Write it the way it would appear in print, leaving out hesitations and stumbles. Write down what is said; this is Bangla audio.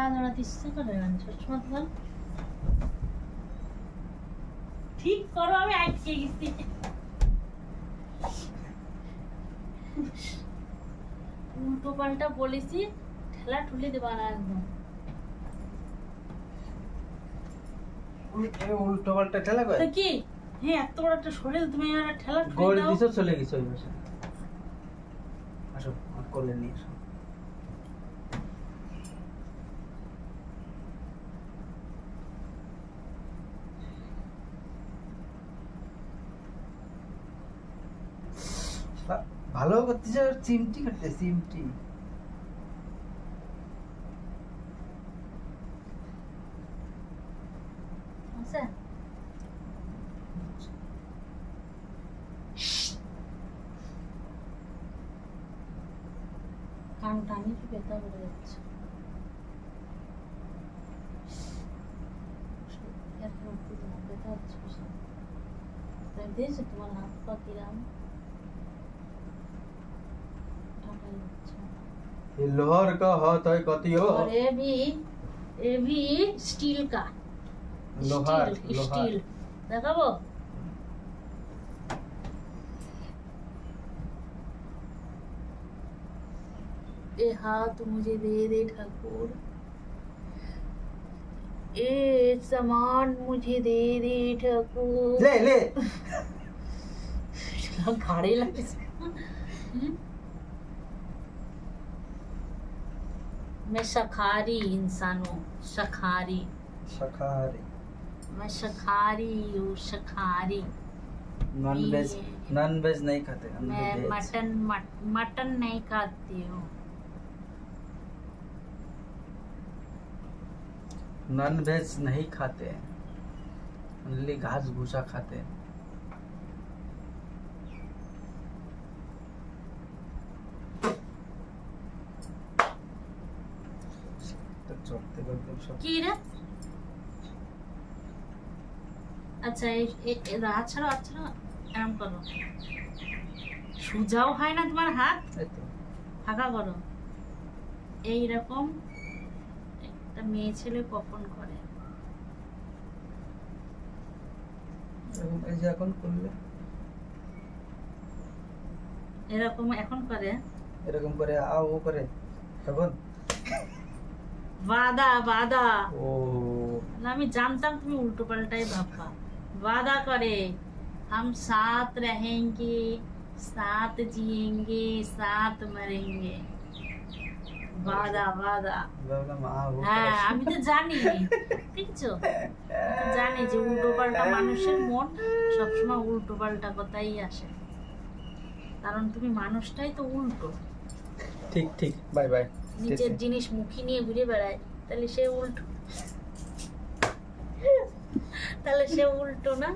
দৌড়াতে ইচ্ছে করে না সবসময় তো ঠিক করো আমি আটকে গেছি উল্টো পাল্টা বলেছি ঠেলা ঠুলে দেবা না একদম উল্টো পাল্টা ঠেলা করে কি হ্যাঁ এত বড় একটা শরীর তুমি একটা ঠেলা ঠুলে গোল দাও দিছো চলে গেছো ওই পাশে আসো কোলে নিয়ে আসো ভালো করতেছে চিমটি করতে চিমটি আচ্ছা কান টানি কি ব্যথা করে যাচ্ছে ব্যথা হচ্ছে তাই দিয়েছে তোমার হাত পা কিরাম लोहर का हाथ है कतियो और ये भी स्टील का लोहार स्टील देखाबो ये हाथ मुझे दे दे ठाकुर ये सामान मुझे दे दे ठाकुर ले ले घाड़े लगे मैं शाकाहारी इंसान हूँ शाकाहारी शाकाहारी मैं शाकाहारी हूँ शाकाहारी नॉन वेज नहीं खाते मैं मटन नहीं खाती हूँ नॉन वेज नहीं खाते ओनली घास भूसा खाते हैं কি রে আচ্ছা এই রাত ছাড়ো এরকম করো সুজাও হয় না তোমার হাত ফাঁকা করো এইরকম একটা মেয়ে ছেলে কখন করে এখন করলে এরকম এখন করে এরকম করে আও ও করে তখন वादा वादा ओ আমি জানতাম তুমি উল্টো পাল্টাই ভাববা वादा करे हम साथ रहेंगे साथ जिएंगे साथ मरेंगे वादा वादा হ্যাঁ আমি তো জানি দেখছো জানি যে উল্টো পাল্টা মানুষের মন সবসময় উল্টো পাল্টা কথাই আসে কারণ তুমি মানুষটাই তো উল্টো ঠিক ঠিক বাই বাই নিজের জিনিস মুখে নিয়ে ঘুরে বেড়ায় তাহলে সে উল্টো না